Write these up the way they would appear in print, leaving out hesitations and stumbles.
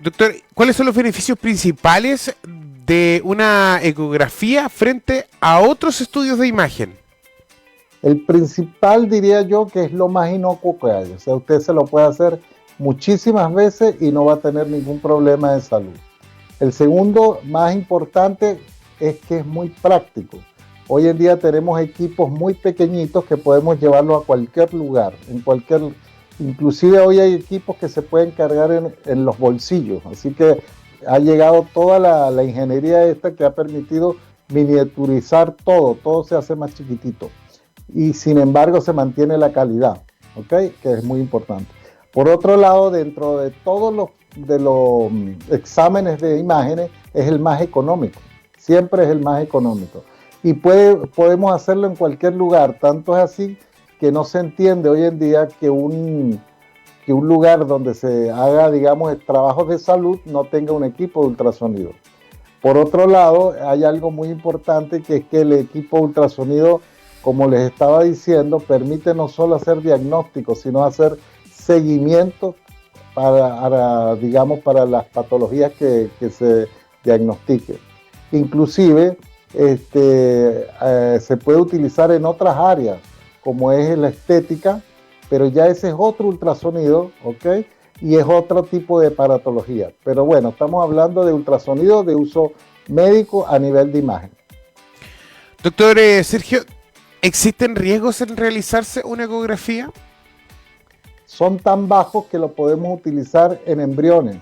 Doctor, ¿cuáles son los beneficios principales de una ecografía frente a otros estudios de imagen? El principal diría yo que es lo más inocuo que hay. O sea, usted se lo puede hacer muchísimas veces y no va a tener ningún problema de salud. El segundo más importante es que es muy práctico. Hoy en día tenemos equipos muy pequeñitos que podemos llevarlo a cualquier lugar, inclusive hoy hay equipos que se pueden cargar en los bolsillos. Así que ha llegado toda la ingeniería esta que ha permitido miniaturizar todo se hace más chiquitito. Y sin embargo se mantiene la calidad, ¿ok? Que es muy importante. Por otro lado, dentro de todos los exámenes de imágenes, es el más económico, siempre es el más económico. Y podemos hacerlo en cualquier lugar, tanto es así que no se entiende hoy en día que un lugar donde se haga, digamos, trabajos de salud no tenga un equipo de ultrasonido. Por otro lado, hay algo muy importante que es que el equipo de ultrasonido, como les estaba diciendo, permite no solo hacer diagnósticos, sino hacer seguimiento digamos, para las patologías que se diagnostiquen. Inclusive, se puede utilizar en otras áreas, como es la estética, pero ya ese es otro ultrasonido, ¿ok? Y es otro tipo de paratología. Pero bueno, estamos hablando de ultrasonido de uso médico a nivel de imagen. Doctor Sergio, ¿existen riesgos en realizarse una ecografía? Son tan bajos que lo podemos utilizar en embriones.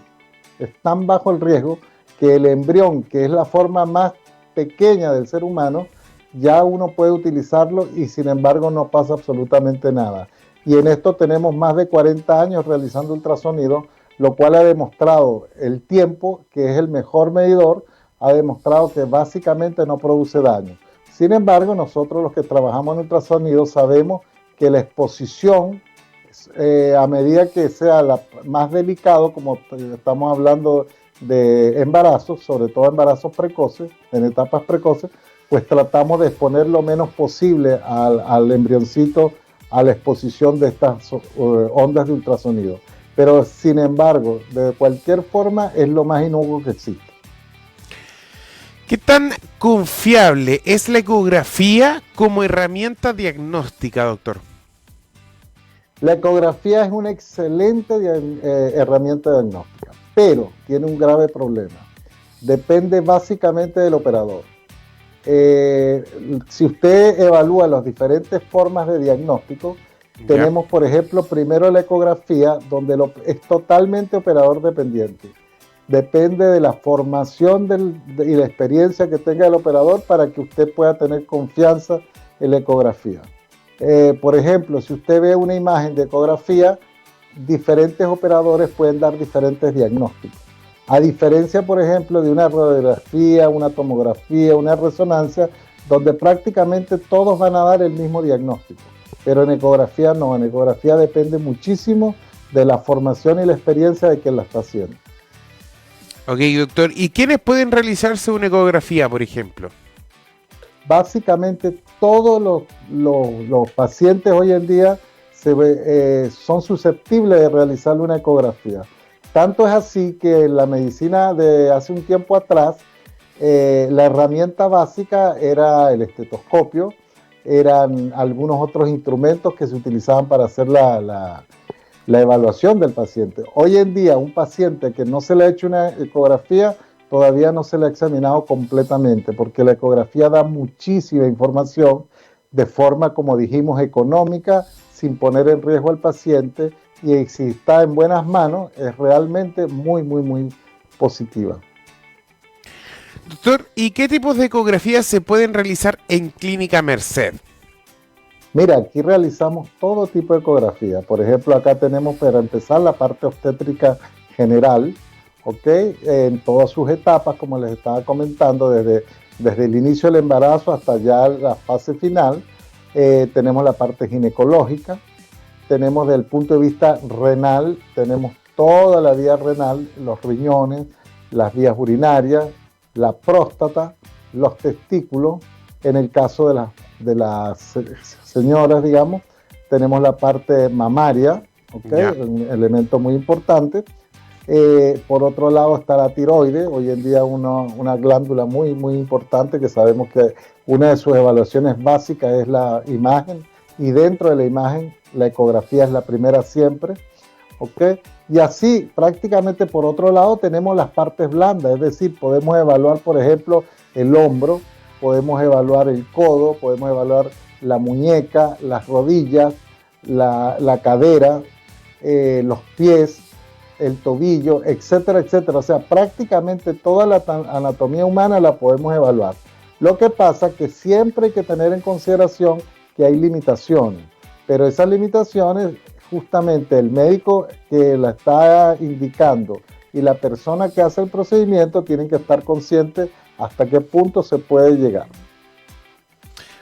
Es tan bajo el riesgo que el embrión, que es la forma más pequeña del ser humano, ya uno puede utilizarlo y sin embargo no pasa absolutamente nada. Y en esto tenemos más de 40 años realizando ultrasonido, lo cual ha demostrado el tiempo, que es el mejor medidor, ha demostrado que básicamente no produce daño. Sin embargo, nosotros los que trabajamos en ultrasonido sabemos que la exposición, a medida que sea más delicado, como estamos hablando de embarazos, sobre todo embarazos precoces, en etapas precoces, pues tratamos de exponer lo menos posible al embrioncito a la exposición de estas ondas de ultrasonido. Pero sin embargo, de cualquier forma, es lo más inocuo que existe. ¿Qué tan confiable es la ecografía como herramienta diagnóstica, doctor? La ecografía es una excelente herramienta diagnóstica, pero tiene un grave problema. Depende básicamente del operador. Si usted evalúa las diferentes formas de diagnóstico, tenemos, por ejemplo, primero la ecografía, donde es totalmente operador dependiente. Depende de la formación y la experiencia que tenga el operador para que usted pueda tener confianza en la ecografía. Por ejemplo, si usted ve una imagen de ecografía, diferentes operadores pueden dar diferentes diagnósticos. A diferencia, por ejemplo, de una radiografía, una tomografía, una resonancia, donde prácticamente todos van a dar el mismo diagnóstico. Pero en ecografía no, en ecografía depende muchísimo de la formación y la experiencia de quien la está haciendo. Ok, doctor. ¿Y quiénes pueden realizarse una ecografía, por ejemplo? Básicamente todos los pacientes hoy en día son susceptibles de realizar una ecografía. Tanto es así que en la medicina de hace un tiempo atrás, la herramienta básica era el estetoscopio, eran algunos otros instrumentos que se utilizaban para hacer la evaluación del paciente. Hoy en día, un paciente que no se le ha hecho una ecografía, todavía no se le ha examinado completamente, porque la ecografía da muchísima información de forma, como dijimos, económica, sin poner en riesgo al paciente, y si está en buenas manos, es realmente muy, muy, muy positiva. Doctor, ¿y qué tipos de ecografías se pueden realizar en Clínica Merced? Mira, aquí realizamos todo tipo de ecografía. Por ejemplo, acá tenemos para empezar la parte obstétrica general, ¿ok? En todas sus etapas, como les estaba comentando, desde el inicio del embarazo hasta ya la fase final. Tenemos la parte ginecológica, tenemos desde el punto de vista renal, tenemos toda la vía renal, los riñones, las vías urinarias, la próstata, los testículos. En el caso de las señoras, digamos, tenemos la parte mamaria, ¿okay? Un elemento muy importante. Por otro lado está la tiroides, hoy en día una glándula muy, muy importante que sabemos que una de sus evaluaciones básicas es la imagen, y dentro de la imagen la ecografía es la primera siempre, ¿ok? Y así prácticamente por otro lado tenemos las partes blandas, es decir, podemos evaluar por ejemplo el hombro, podemos evaluar el codo, podemos evaluar la muñeca, las rodillas, la cadera, los pies, el tobillo, etcétera, etcétera. O sea, prácticamente toda la anatomía humana la podemos evaluar. Lo que pasa es que siempre hay que tener en consideración que hay limitaciones, pero esas limitaciones justamente el médico que la está indicando y la persona que hace el procedimiento tienen que estar conscientes hasta qué punto se puede llegar.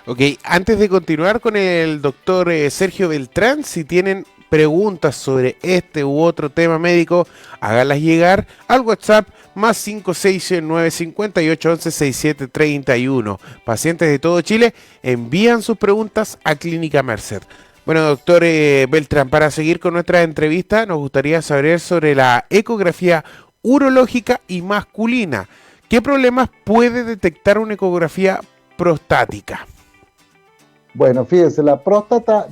Ok, antes de continuar con el doctor Sergio Beltrán, si tienen preguntas sobre este u otro tema médico, háganlas llegar al WhatsApp más 569 58 11 67 31. Pacientes de todo Chile envían sus preguntas a Clínica Merced. Bueno, doctor Beltrán, para seguir con nuestra entrevista, nos gustaría saber sobre la ecografía urológica y masculina. ¿Qué problemas puede detectar una ecografía prostática? Bueno, fíjense, la próstata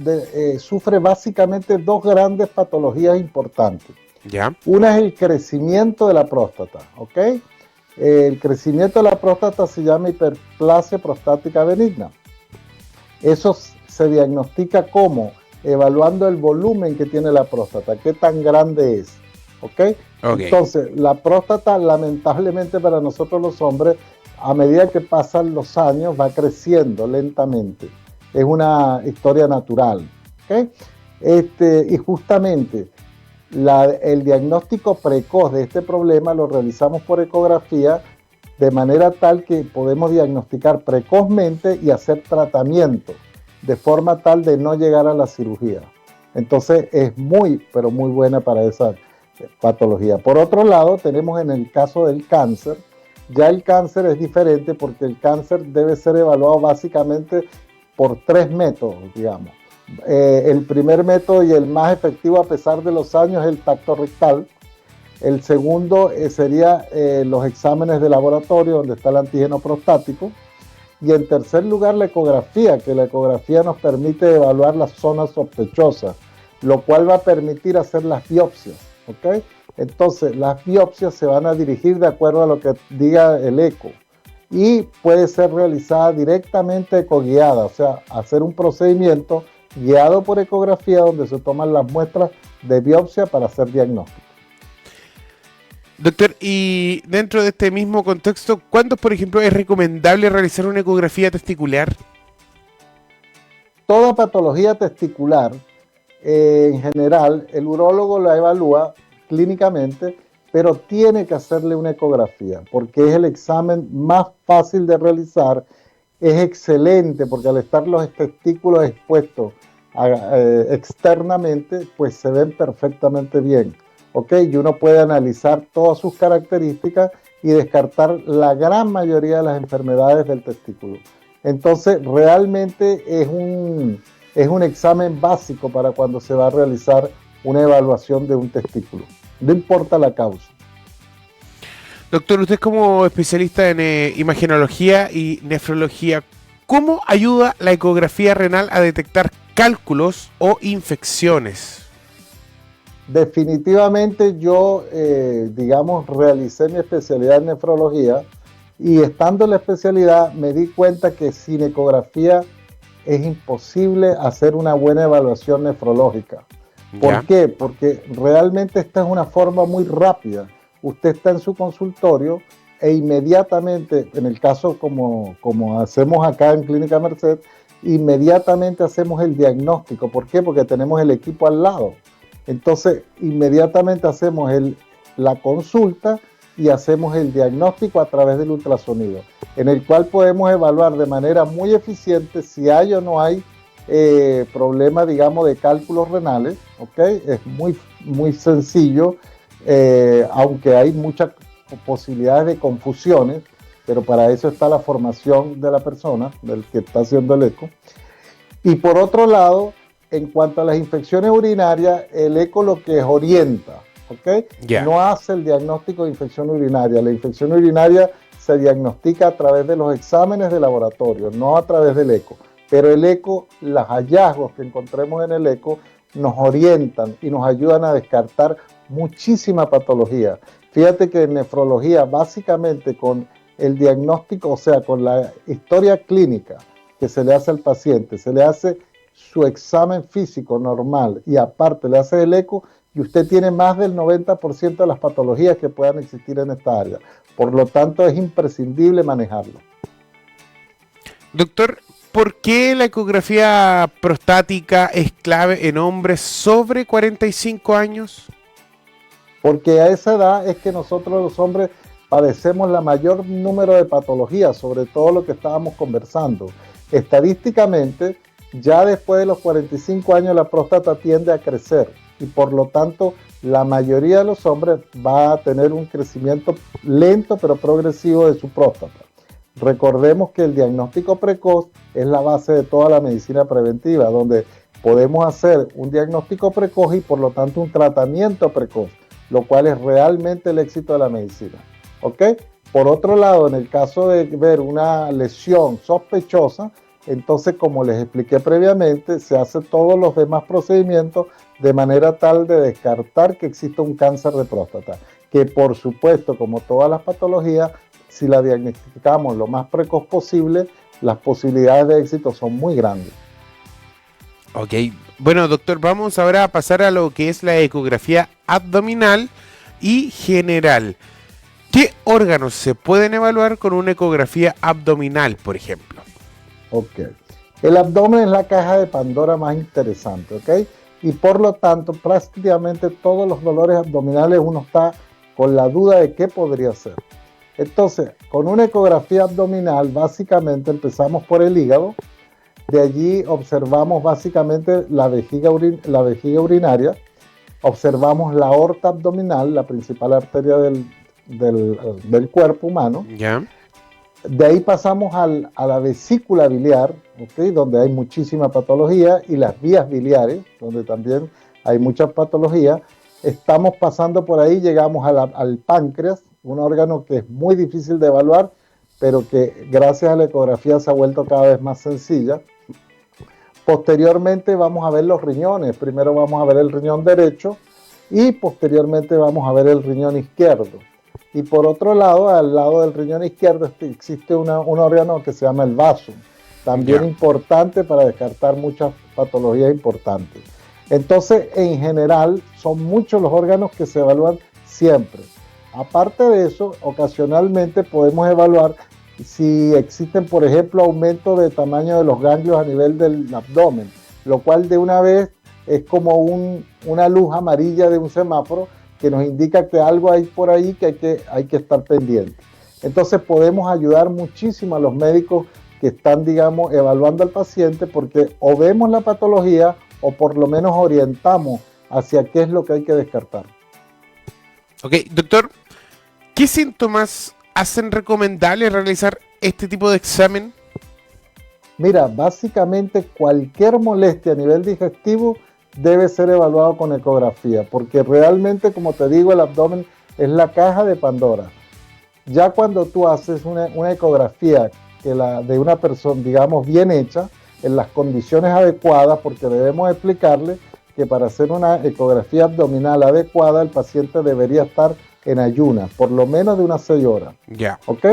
sufre básicamente dos grandes patologías importantes. ¿Ya? Una es el crecimiento de la próstata, ¿ok? El crecimiento de la próstata se llama hiperplasia prostática benigna. Eso se diagnostica como evaluando el volumen que tiene la próstata, qué tan grande es, ¿ok? Entonces, la próstata, lamentablemente para nosotros los hombres, a medida que pasan los años, va creciendo lentamente. Es una historia natural, ¿ok? Y justamente el diagnóstico precoz de este problema lo realizamos por ecografía, de manera tal que podemos diagnosticar precozmente y hacer tratamiento, de forma tal de no llegar a la cirugía. Entonces es muy, pero muy buena para esa patología. Por otro lado, tenemos en el caso del cáncer, ya el cáncer es diferente porque el cáncer debe ser evaluado básicamente por 3 métodos, digamos. El primer método y el más efectivo a pesar de los años es el tacto rectal. El segundo sería los exámenes de laboratorio donde está el antígeno prostático. Y en tercer lugar la ecografía, que la ecografía nos permite evaluar las zonas sospechosas, lo cual va a permitir hacer las biopsias, ¿ok? Entonces las biopsias se van a dirigir de acuerdo a lo que diga el eco. Y puede ser realizada directamente ecoguiada, o sea, hacer un procedimiento guiado por ecografía donde se toman las muestras de biopsia para hacer diagnóstico. Doctor, y dentro de este mismo contexto, ¿cuándo, por ejemplo, es recomendable realizar una ecografía testicular? Toda patología testicular, en general, el urólogo la evalúa clínicamente, pero tiene que hacerle una ecografía porque es el examen más fácil de realizar, es excelente porque al estar los testículos expuestos externamente, pues se ven perfectamente bien, ¿ok? Y uno puede analizar todas sus características y descartar la gran mayoría de las enfermedades del testículo. Entonces, realmente es un examen básico para cuando se va a realizar una evaluación de un testículo. No importa la causa. Doctor, usted como especialista en imagenología y nefrología, ¿cómo ayuda la ecografía renal a detectar cálculos o infecciones? Definitivamente yo, realicé mi especialidad en nefrología y estando en la especialidad me di cuenta que sin ecografía es imposible hacer una buena evaluación nefrológica. ¿Por qué? Porque realmente esta es una forma muy rápida. Usted está en su consultorio e inmediatamente, en el caso como hacemos acá en Clínica Merced, inmediatamente hacemos el diagnóstico. ¿Por qué? Porque tenemos el equipo al lado. Entonces, inmediatamente hacemos la consulta y hacemos el diagnóstico a través del ultrasonido, en el cual podemos evaluar de manera muy eficiente si hay o no hay problema, digamos, de cálculos renales, ¿ok? Es muy sencillo, aunque hay muchas posibilidades de confusiones, pero para eso está la formación de la persona, del que está haciendo el eco. Y por otro lado, en cuanto a las infecciones urinarias, el eco lo que orienta, ¿ok? Ya. No hace el diagnóstico de infección urinaria. La infección urinaria se diagnostica a través de los exámenes de laboratorio, no a través del eco. Pero el eco, los hallazgos que encontremos en el eco, nos orientan y nos ayudan a descartar muchísima patología. Fíjate que en nefrología, básicamente con el diagnóstico, o sea, con la historia clínica que se le hace al paciente, se le hace su examen físico normal y aparte le hace el eco y usted tiene más del 90% de las patologías que puedan existir en esta área. Por lo tanto, es imprescindible manejarlo. Doctor, ¿por qué la ecografía prostática es clave en hombres sobre 45 años? Porque a esa edad es que nosotros los hombres padecemos la mayor número de patologías, sobre todo lo que estábamos conversando. Estadísticamente, ya después de los 45 años la próstata tiende a crecer y por lo tanto la mayoría de los hombres va a tener un crecimiento lento pero progresivo de su próstata. Recordemos que el diagnóstico precoz es la base de toda la medicina preventiva, donde podemos hacer un diagnóstico precoz y por lo tanto un tratamiento precoz, lo cual es realmente el éxito de la medicina. ¿Ok? Por otro lado, en el caso de ver una lesión sospechosa, entonces, como les expliqué previamente, se hacen todos los demás procedimientos de manera tal de descartar que exista un cáncer de próstata, que por supuesto, como todas las patologías, si la diagnosticamos lo más precoz posible, las posibilidades de éxito son muy grandes. Ok, bueno doctor, vamos ahora a pasar a lo que es la ecografía abdominal y general. ¿Qué órganos se pueden evaluar con una ecografía abdominal, por ejemplo? Ok. El abdomen es la caja de Pandora más interesante, ¿ok? Y por lo tanto, prácticamente todos los dolores abdominales uno está con la duda de qué podría ser. Entonces, con una ecografía abdominal, básicamente empezamos por el hígado. De allí observamos básicamente la vejiga urinaria. Observamos la aorta abdominal, la principal arteria del cuerpo humano. Ya. De ahí pasamos a la vesícula biliar, ¿okay? Donde hay muchísima patología, y las vías biliares, donde también hay mucha patología. Estamos pasando por ahí, llegamos al páncreas, un órgano que es muy difícil de evaluar, pero que gracias a la ecografía se ha vuelto cada vez más sencilla. Posteriormente vamos a ver los riñones. Primero vamos a ver el riñón derecho y posteriormente vamos a ver el riñón izquierdo. Y por otro lado, al lado del riñón izquierdo existe un órgano que se llama el vaso, también importante para descartar muchas patologías importantes. Entonces, en general, son muchos los órganos que se evalúan siempre. Aparte de eso, ocasionalmente podemos evaluar si existen, por ejemplo, aumento de tamaño de los ganglios a nivel del abdomen, lo cual de una vez es como una luz amarilla de un semáforo que nos indica que algo hay por ahí que hay que estar pendiente. Entonces podemos ayudar muchísimo a los médicos que están, digamos, evaluando al paciente, porque o vemos la patología o por lo menos orientamos hacia qué es lo que hay que descartar. Ok, doctor, ¿qué síntomas hacen recomendable realizar este tipo de examen? Mira, básicamente cualquier molestia a nivel digestivo debe ser evaluado con ecografía, porque realmente, como te digo, el abdomen es la caja de Pandora. Ya cuando tú haces una ecografía de una persona, digamos, bien hecha, en las condiciones adecuadas, porque debemos explicarle que para hacer una ecografía abdominal adecuada, el paciente debería estar en ayunas, por lo menos de unas 6 horas. Ya. ¿Ok?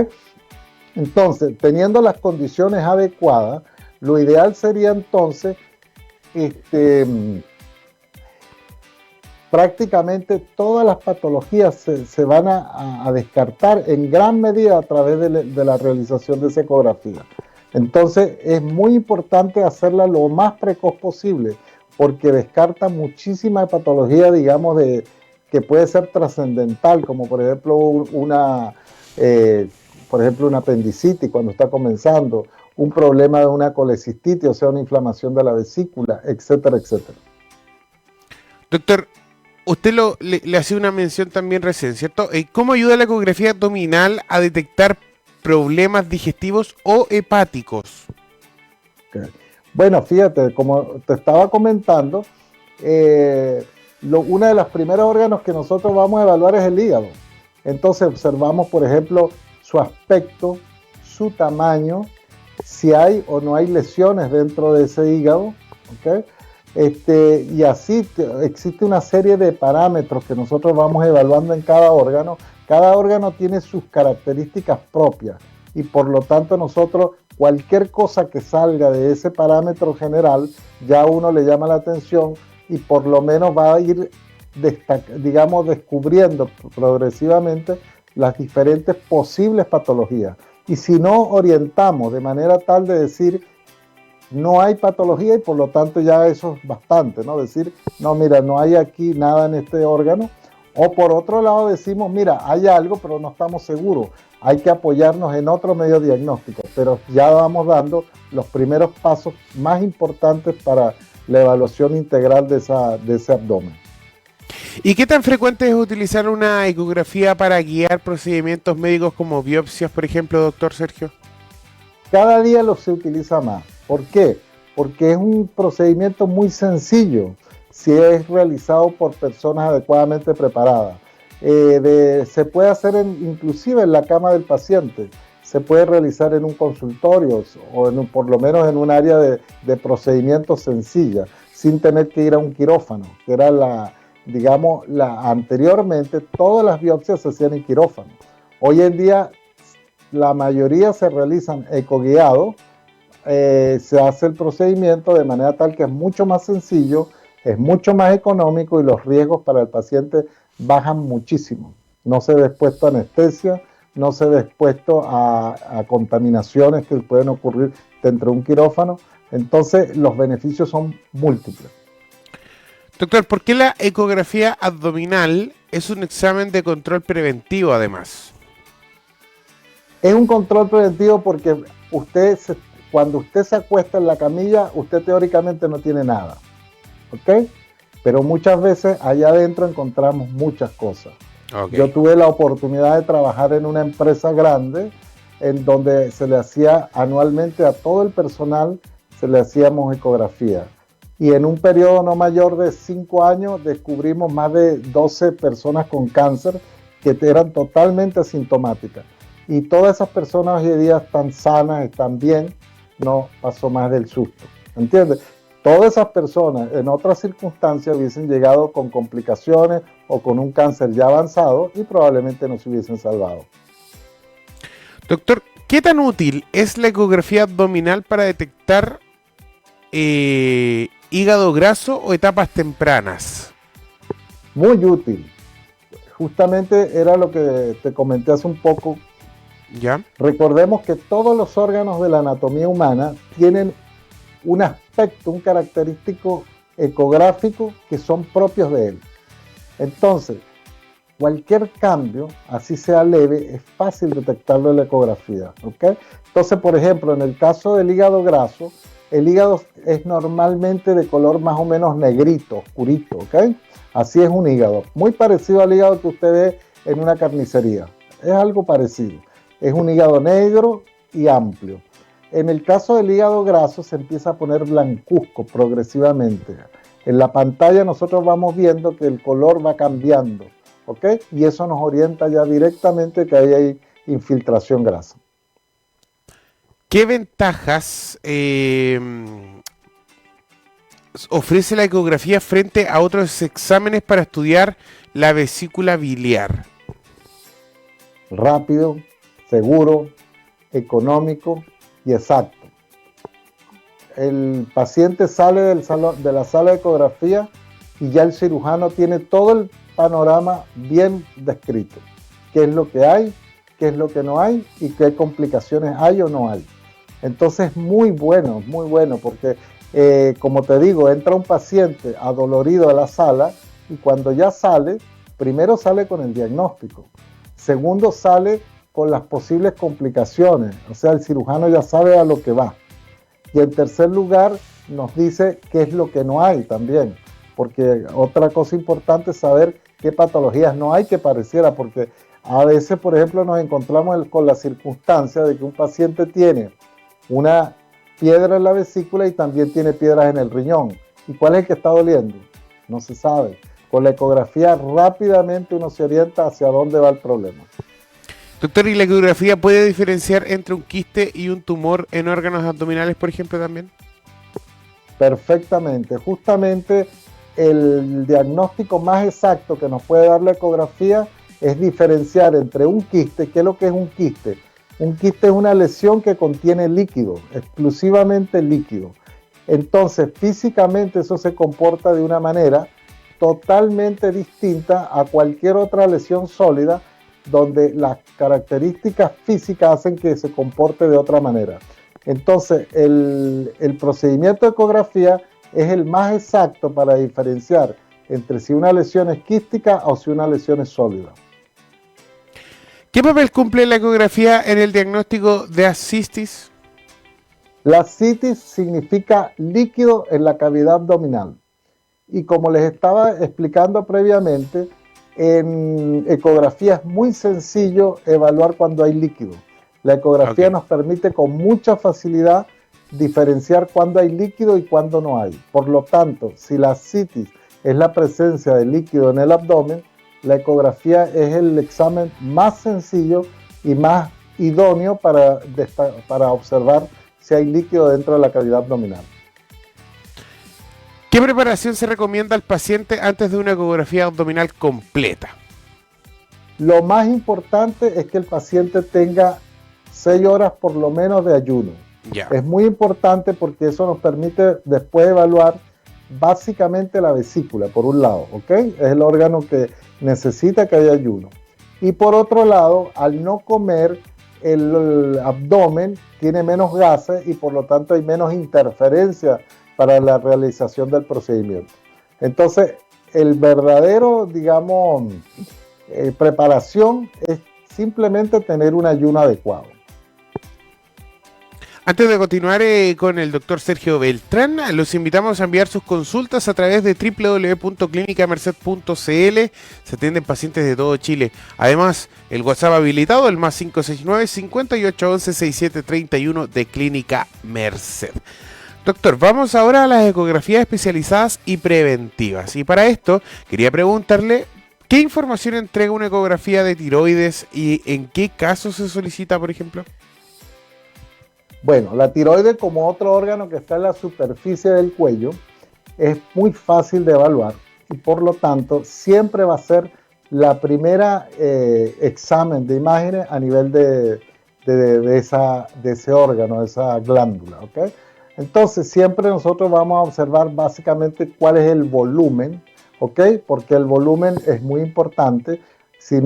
Entonces, teniendo las condiciones adecuadas, lo ideal sería entonces prácticamente todas las patologías se van a descartar en gran medida a través de la realización de esa ecografía. Entonces es muy importante hacerla lo más precoz posible, porque descarta muchísima patología, digamos, que puede ser trascendental, como por ejemplo una apendicitis cuando está comenzando, un problema de una colecistitis, o sea, una inflamación de la vesícula, etcétera, etcétera. Doctor, usted le hacía una mención también recién, ¿cierto? ¿Cómo ayuda la ecografía abdominal a detectar problemas digestivos o hepáticos? Okay. Bueno, fíjate, como te estaba comentando, Una de las primeros órganos que nosotros vamos a evaluar es el hígado. Entonces observamos, por ejemplo, su aspecto, su tamaño, si hay o no hay lesiones dentro de ese hígado, ¿okay? Y así existe una serie de parámetros que nosotros vamos evaluando en cada órgano. Cada órgano tiene sus características propias y por lo tanto nosotros cualquier cosa que salga de ese parámetro general ya a uno le llama la atención y por lo menos va a ir, digamos, descubriendo progresivamente las diferentes posibles patologías. Y si no orientamos de manera tal de decir no hay patología y por lo tanto ya eso es bastante, ¿no? Decir, no, mira, no hay aquí nada en este órgano. O por otro lado decimos, mira, hay algo, pero no estamos seguros. Hay que apoyarnos en otro medio diagnóstico. Pero ya vamos dando los primeros pasos más importantes para la evaluación integral de ese abdomen. ¿Y qué tan frecuente es utilizar una ecografía para guiar procedimientos médicos como biopsias, por ejemplo, doctor Sergio? Cada día se utiliza más. ¿Por qué? Porque es un procedimiento muy sencillo si es realizado por personas adecuadamente preparadas. Se puede hacer inclusive en la cama del paciente, se puede realizar en un consultorio o por lo menos en un área de procedimientos sencilla, sin tener que ir a un quirófano, que era anteriormente todas las biopsias se hacían en quirófano. Hoy en día la mayoría se realizan ecoguiados, se hace el procedimiento de manera tal que es mucho más sencillo, es mucho más económico y los riesgos para el paciente bajan muchísimo. No se ve expuesto a anestesia, no se ve expuesto a contaminaciones que pueden ocurrir dentro de un quirófano. Entonces los beneficios son múltiples. Doctor, ¿por qué la ecografía abdominal es un examen de control preventivo además? Es un control preventivo porque cuando usted se acuesta en la camilla, usted teóricamente no tiene nada, ¿ok? Pero muchas veces allá adentro encontramos muchas cosas. Okay. Yo tuve la oportunidad de trabajar en una empresa grande en donde se le hacía anualmente a todo el personal, se le hacíamos ecografía. Y en un periodo no mayor de 5 años descubrimos más de 12 personas con cáncer que eran totalmente asintomáticas. Y todas esas personas hoy en día están sanas, están bien, no pasó más del susto, ¿entiendes? Todas esas personas en otras circunstancias hubiesen llegado con complicaciones o con un cáncer ya avanzado y probablemente no se hubiesen salvado. Doctor, ¿qué tan útil es la ecografía abdominal para detectar hígado graso o etapas tempranas? Muy útil. Justamente era lo que te comenté hace un poco. ¿Ya? Recordemos que todos los órganos de la anatomía humana tienen un aspecto, un característico ecográfico que son propios de él. Entonces, cualquier cambio, así sea leve, es fácil detectarlo en la ecografía, ¿ok? Entonces, por ejemplo, en el caso del hígado graso, el hígado es normalmente de color más o menos negrito, oscurito, ¿ok? Así es un hígado, muy parecido al hígado que usted ve en una carnicería. Es algo parecido. Es un hígado negro y amplio. En el caso del hígado graso se empieza a poner blancuzco progresivamente. En la pantalla nosotros vamos viendo que el color va cambiando, ¿ok? Y eso nos orienta ya directamente que ahí hay infiltración grasa. ¿Qué ventajas ofrece la ecografía frente a otros exámenes para estudiar la vesícula biliar? Rápido, seguro, económico y exacto. El paciente sale de la sala de ecografía y ya el cirujano tiene todo el panorama bien descrito. ¿Qué es lo que hay? ¿Qué es lo que no hay? ¿Y qué complicaciones hay o no hay? Entonces muy bueno porque como te digo, entra un paciente adolorido a la sala y cuando ya sale, primero sale con el diagnóstico, segundo sale con las posibles complicaciones, o sea, el cirujano ya sabe a lo que va. Y en tercer lugar, nos dice qué es lo que no hay también, porque otra cosa importante es saber qué patologías no hay que pareciera, porque a veces, por ejemplo, nos encontramos con la circunstancia de que un paciente tiene una piedra en la vesícula y también tiene piedras en el riñón. ¿Y cuál es el que está doliendo? No se sabe. Con la ecografía rápidamente uno se orienta hacia dónde va el problema. Doctor, ¿y la ecografía puede diferenciar entre un quiste y un tumor en órganos abdominales, por ejemplo, también? Perfectamente. Justamente el diagnóstico más exacto que nos puede dar la ecografía es diferenciar entre un quiste. ¿Qué es lo que es un quiste? Un quiste es una lesión que contiene líquido, exclusivamente líquido. Entonces, físicamente eso se comporta de una manera totalmente distinta a cualquier otra lesión sólida, donde las características físicas hacen que se comporte de otra manera. Entonces, el procedimiento de ecografía es el más exacto para diferenciar entre si una lesión es quística o si una lesión es sólida. ¿Qué papel cumple la ecografía en el diagnóstico de ascitis? La ascitis significa líquido en la cavidad abdominal. Y como les estaba explicando previamente, en ecografía es muy sencillo evaluar cuando hay líquido. La ecografía nos permite con mucha facilidad diferenciar cuándo hay líquido y cuándo no hay. Por lo tanto, si la ascitis es la presencia de líquido en el abdomen, la ecografía es el examen más sencillo y más idóneo para observar si hay líquido dentro de la cavidad abdominal. ¿Qué preparación se recomienda al paciente antes de una ecografía abdominal completa? Lo más importante es que el paciente tenga 6 horas por lo menos de ayuno. Ya. Es muy importante porque eso nos permite después evaluar básicamente la vesícula, por un lado, ¿ok? Es el órgano que necesita que haya ayuno. Y por otro lado, al no comer, el abdomen tiene menos gases y por lo tanto hay menos interferencia para la realización del procedimiento. Entonces, el verdadero, digamos, preparación es simplemente tener un ayuno adecuado. Antes de continuar con el doctor Sergio Beltrán, los invitamos a enviar sus consultas a través de www.clinicamerced.cl. Se atienden pacientes de todo Chile. Además, el WhatsApp habilitado, el más 569-5811-6731 de Clínica Merced. Doctor, vamos ahora a las ecografías especializadas y preventivas. Y para esto, quería preguntarle, ¿qué información entrega una ecografía de tiroides y en qué casos se solicita, por ejemplo? Bueno, la tiroides, como otro órgano que está en la superficie del cuello, es muy fácil de evaluar y por lo tanto siempre va a ser la primera examen de imágenes a nivel de ese órgano, de esa glándula, ¿ok? Entonces siempre nosotros vamos a observar básicamente cuál es el volumen, ¿ok? Porque el volumen es muy importante. Si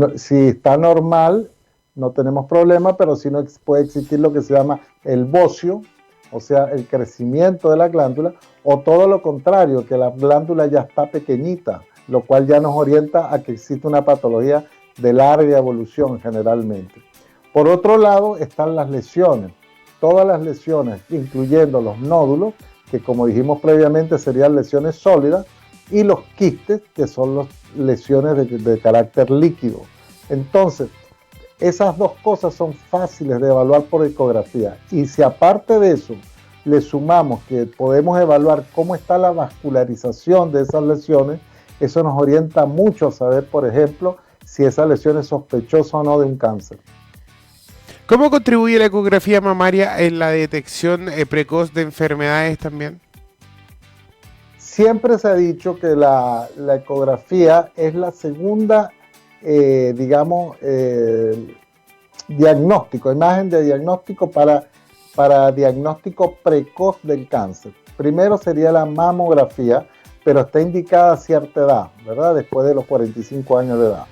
está normal, no tenemos problema, pero si no puede existir lo que se llama el bocio, o sea, el crecimiento de la glándula, o todo lo contrario, que la glándula ya está pequeñita, lo cual ya nos orienta a que existe una patología de larga evolución generalmente. Por otro lado están las lesiones. Todas las lesiones, incluyendo los nódulos, que como dijimos previamente serían lesiones sólidas, y los quistes, que son las lesiones de carácter líquido. Entonces, esas dos cosas son fáciles de evaluar por ecografía. Y si aparte de eso le sumamos que podemos evaluar cómo está la vascularización de esas lesiones, eso nos orienta mucho a saber, por ejemplo, si esa lesión es sospechosa o no de un cáncer. ¿Cómo contribuye la ecografía mamaria en la detección precoz de enfermedades también? Siempre se ha dicho que la ecografía es la segunda diagnóstico, imagen de diagnóstico para diagnóstico precoz del cáncer. Primero sería la mamografía, pero está indicada a cierta edad, ¿verdad? Después de los 45 años de edad.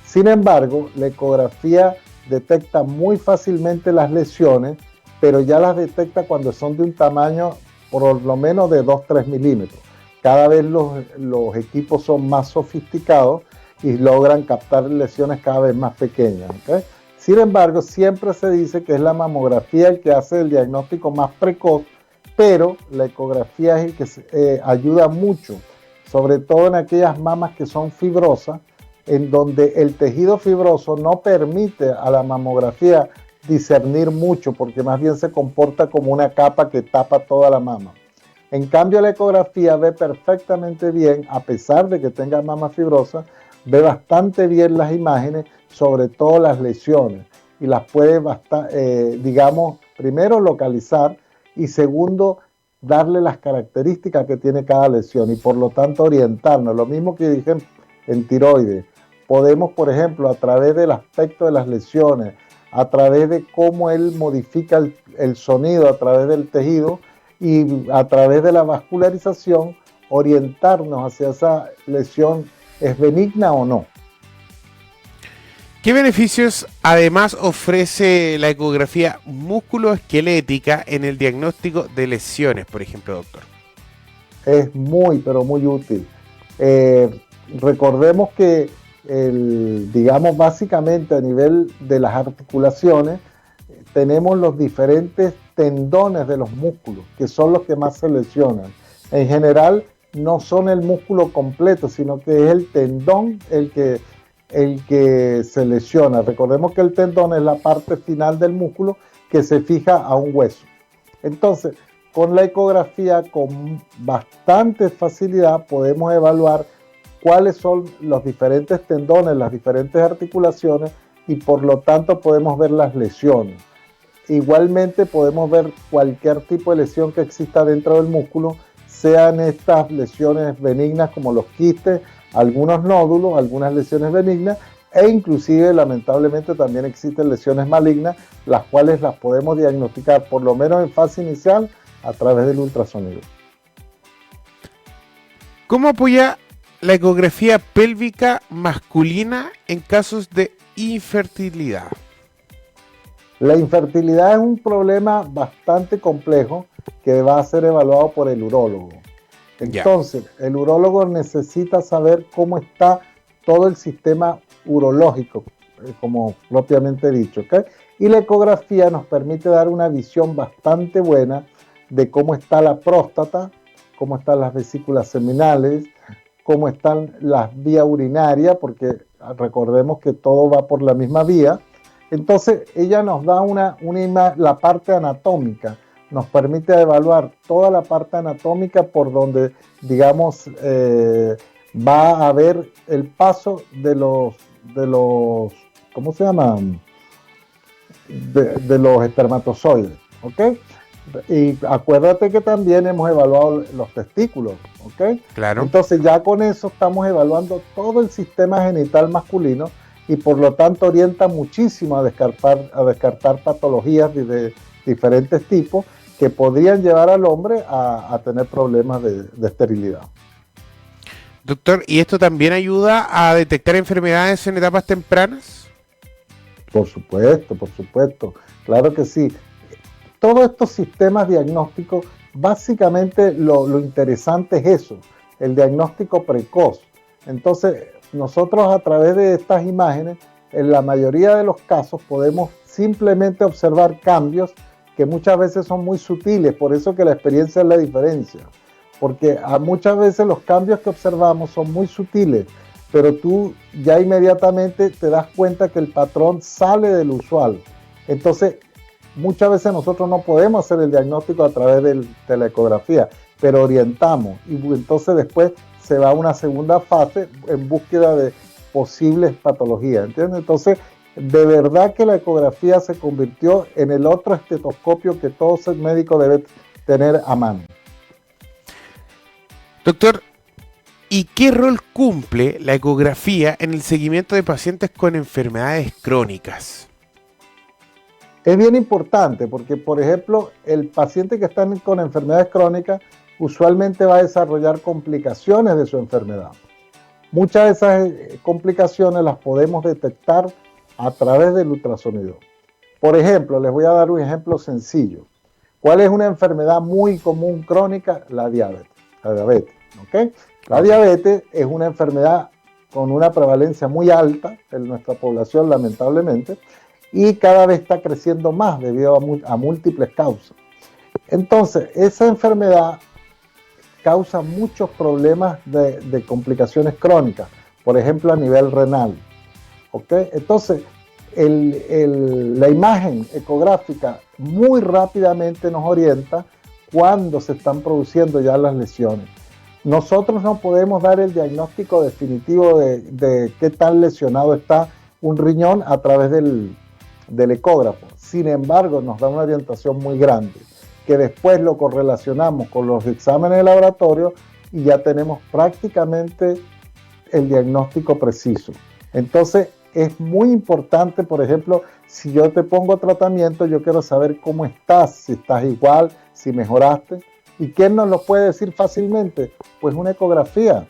Sin embargo, la ecografía detecta muy fácilmente las lesiones, pero ya las detecta cuando son de un tamaño por lo menos de 2-3 milímetros. Cada vez los equipos son más sofisticados y logran captar lesiones cada vez más pequeñas, ¿okay? Sin embargo, siempre se dice que es la mamografía el que hace el diagnóstico más precoz, pero la ecografía es el que ayuda mucho, sobre todo en aquellas mamas que son fibrosas, en donde el tejido fibroso no permite a la mamografía discernir mucho, porque más bien se comporta como una capa que tapa toda la mama. En cambio, la ecografía ve perfectamente bien, a pesar de que tenga mama fibrosa, ve bastante bien las imágenes, sobre todo las lesiones, y las puede, digamos, primero localizar y segundo, darle las características que tiene cada lesión y por lo tanto orientarnos. Lo mismo que dije en tiroides. Podemos, por ejemplo, a través del aspecto de las lesiones, a través de cómo él modifica el sonido a través del tejido y a través de la vascularización, orientarnos hacia esa lesión, ¿es benigna o no? ¿Qué beneficios además ofrece la ecografía musculoesquelética en el diagnóstico de lesiones, por ejemplo, doctor? Es muy, pero muy útil. Recordemos que, digamos, básicamente a nivel de las articulaciones, tenemos los diferentes tendones de los músculos, que son los que más se lesionan. En general, no son el músculo completo, sino que es el tendón el que se lesiona. Recordemos que el tendón es la parte final del músculo que se fija a un hueso. Entonces, con la ecografía, con bastante facilidad, podemos evaluar cuáles son los diferentes tendones, las diferentes articulaciones y por lo tanto podemos ver las lesiones. Igualmente podemos ver cualquier tipo de lesión que exista dentro del músculo, sean estas lesiones benignas como los quistes, algunos nódulos, algunas lesiones benignas e inclusive lamentablemente también existen lesiones malignas, las cuales las podemos diagnosticar por lo menos en fase inicial a través del ultrasonido. ¿Cómo apoya la ecografía pélvica masculina en casos de infertilidad? La infertilidad es un problema bastante complejo que va a ser evaluado por el urólogo. Entonces, el urólogo necesita saber cómo está todo el sistema urológico, como propiamente dicho, ¿okay? Y la ecografía nos permite dar una visión bastante buena de cómo está la próstata, cómo están las vesículas seminales, cómo están las vías urinarias, porque recordemos que todo va por la misma vía. Entonces, ella nos da la parte anatómica, nos permite evaluar toda la parte anatómica por donde, digamos, va a haber el paso de los ¿cómo se llama? De los espermatozoides, ¿ok? Y acuérdate que también hemos evaluado los testículos, ¿ok? Claro. Entonces ya con eso estamos evaluando todo el sistema genital masculino y por lo tanto orienta muchísimo a descartar patologías de diferentes tipos que podrían llevar al hombre a tener problemas de esterilidad. Doctor, ¿y esto también ayuda a detectar enfermedades en etapas tempranas? Por supuesto, claro que sí. Todos estos sistemas diagnósticos, básicamente lo interesante es eso, el diagnóstico precoz. Entonces, nosotros a través de estas imágenes, en la mayoría de los casos podemos simplemente observar cambios que muchas veces son muy sutiles, por eso que la experiencia es la diferencia. Porque muchas veces los cambios que observamos son muy sutiles, pero tú ya inmediatamente te das cuenta que el patrón sale del usual. Entonces, muchas veces nosotros no podemos hacer el diagnóstico a través de la ecografía, pero orientamos y entonces después se va a una segunda fase en búsqueda de posibles patologías, ¿entiendes? Entonces, de verdad que la ecografía se convirtió en el otro estetoscopio que todo médico debe tener a mano. Doctor, ¿y qué rol cumple la ecografía en el seguimiento de pacientes con enfermedades crónicas? Es bien importante porque, por ejemplo, el paciente que está con enfermedades crónicas usualmente va a desarrollar complicaciones de su enfermedad. Muchas de esas complicaciones las podemos detectar a través del ultrasonido. Por ejemplo, les voy a dar un ejemplo sencillo. ¿Cuál es una enfermedad muy común crónica? La diabetes. ¿Okay? La diabetes es una enfermedad con una prevalencia muy alta en nuestra población, lamentablemente, y cada vez está creciendo más debido a múltiples causas. Entonces, esa enfermedad causa muchos problemas de complicaciones crónicas, por ejemplo, a nivel renal. ¿Okay? Entonces, la imagen ecográfica muy rápidamente nos orienta cuándo se están produciendo ya las lesiones. Nosotros no podemos dar el diagnóstico definitivo de qué tan lesionado está un riñón a través del ecógrafo. Sin embargo, nos da una orientación muy grande, que después lo correlacionamos con los exámenes de laboratorio y ya tenemos prácticamente el diagnóstico preciso. Entonces, es muy importante, por ejemplo, si yo te pongo tratamiento, yo quiero saber cómo estás, si estás igual, si mejoraste. ¿Y quién nos lo puede decir fácilmente? Pues una ecografía.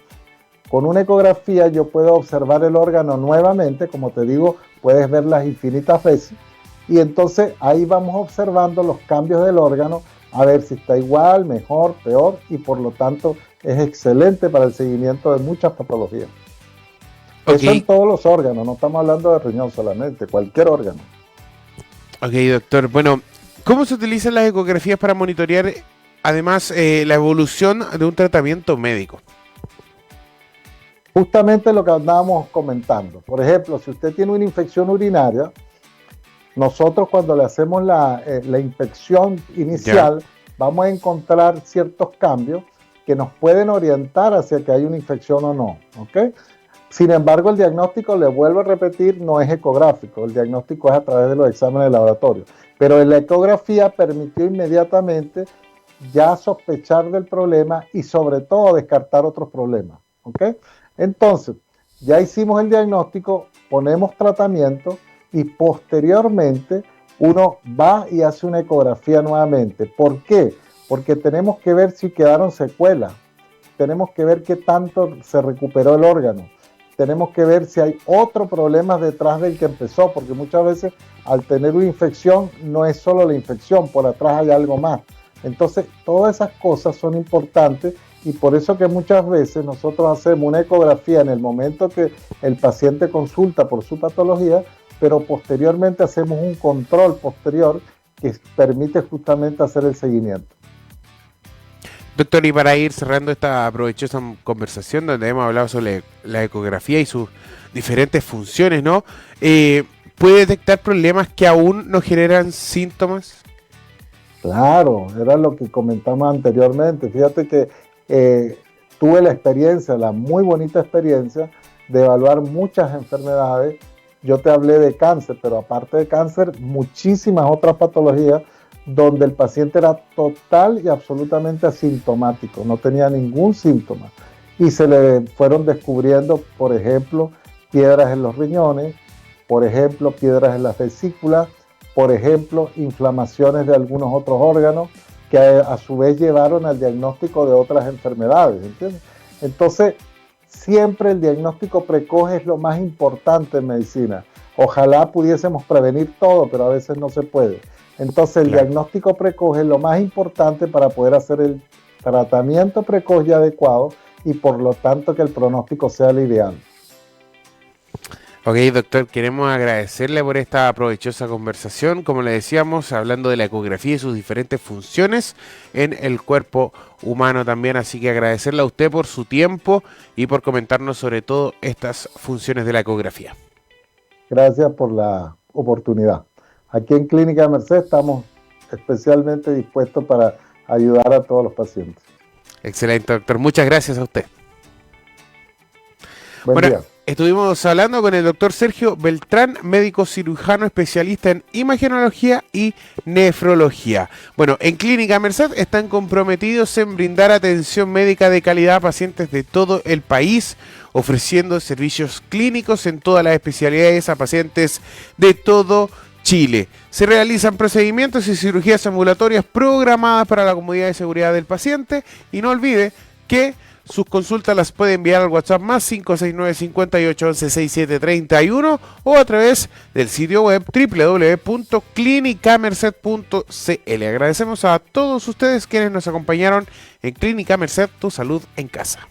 Con una ecografía yo puedo observar el órgano nuevamente, como te digo, puedes verlas infinitas veces, y entonces ahí vamos observando los cambios del órgano, a ver si está igual, mejor, peor, y por lo tanto es excelente para el seguimiento de muchas patologías. Okay. Eso en todos los órganos, no estamos hablando de riñón solamente, cualquier órgano. Ok, doctor. Bueno, ¿cómo se utilizan las ecografías para monitorear además la evolución de un tratamiento médico? Justamente lo que andábamos comentando. Por ejemplo, si usted tiene una infección urinaria, nosotros cuando le hacemos la inspección inicial, vamos a encontrar ciertos cambios que nos pueden orientar hacia que hay una infección o no, ¿ok? Sin embargo, el diagnóstico, le vuelvo a repetir, no es ecográfico. El diagnóstico es a través de los exámenes de laboratorio. Pero la ecografía permitió inmediatamente ya sospechar del problema y sobre todo descartar otros problemas, ¿ok? Entonces, ya hicimos el diagnóstico, ponemos tratamiento y posteriormente uno va y hace una ecografía nuevamente. ¿Por qué? Porque tenemos que ver si quedaron secuelas, tenemos que ver qué tanto se recuperó el órgano, tenemos que ver si hay otro problema detrás del que empezó, porque muchas veces al tener una infección no es solo la infección, por atrás hay algo más. Entonces, todas esas cosas son importantes y por eso que muchas veces nosotros hacemos una ecografía en el momento que el paciente consulta por su patología, pero posteriormente hacemos un control posterior que permite justamente hacer el seguimiento. Doctor, y para ir cerrando esta provechosa conversación donde hemos hablado sobre la ecografía y sus diferentes funciones, ¿no? ¿Puede detectar problemas que aún no generan síntomas? Claro, era lo que comentamos anteriormente. Fíjate que tuve la experiencia, la muy bonita experiencia de evaluar muchas enfermedades. Yo te hablé de cáncer, pero aparte de cáncer, muchísimas otras patologías donde el paciente era total y absolutamente asintomático, no tenía ningún síntoma. Y se le fueron descubriendo, por ejemplo, piedras en los riñones, por ejemplo, piedras en las vesículas, por ejemplo, inflamaciones de algunos otros órganos que a su vez llevaron al diagnóstico de otras enfermedades, ¿entiendes? Entonces, siempre el diagnóstico precoz es lo más importante en medicina. Ojalá pudiésemos prevenir todo, pero a veces no se puede. Entonces, el diagnóstico precoz es lo más importante para poder hacer el tratamiento precoz y adecuado y por lo tanto que el pronóstico sea el ideal. Ok, doctor, queremos agradecerle por esta provechosa conversación, como le decíamos, hablando de la ecografía y sus diferentes funciones en el cuerpo humano también, así que agradecerle a usted por su tiempo y por comentarnos sobre todo estas funciones de la ecografía. Gracias por la oportunidad. Aquí en Clínica Merced estamos especialmente dispuestos para ayudar a todos los pacientes. Excelente, doctor. Muchas gracias a usted. Buen día. Estuvimos hablando con el doctor Sergio Beltrán, médico cirujano especialista en imagenología y nefrología. Bueno, en Clínica Merced están comprometidos en brindar atención médica de calidad a pacientes de todo el país, ofreciendo servicios clínicos en todas las especialidades a pacientes de todo Chile. Se realizan procedimientos y cirugías ambulatorias programadas para la comodidad y seguridad del paciente y no olvide que sus consultas las puede enviar al WhatsApp más 569 58 11 6731 o a través del sitio web www.clinicamerced.cl. Agradecemos a todos ustedes quienes nos acompañaron en Clínica Merced, tu salud en casa.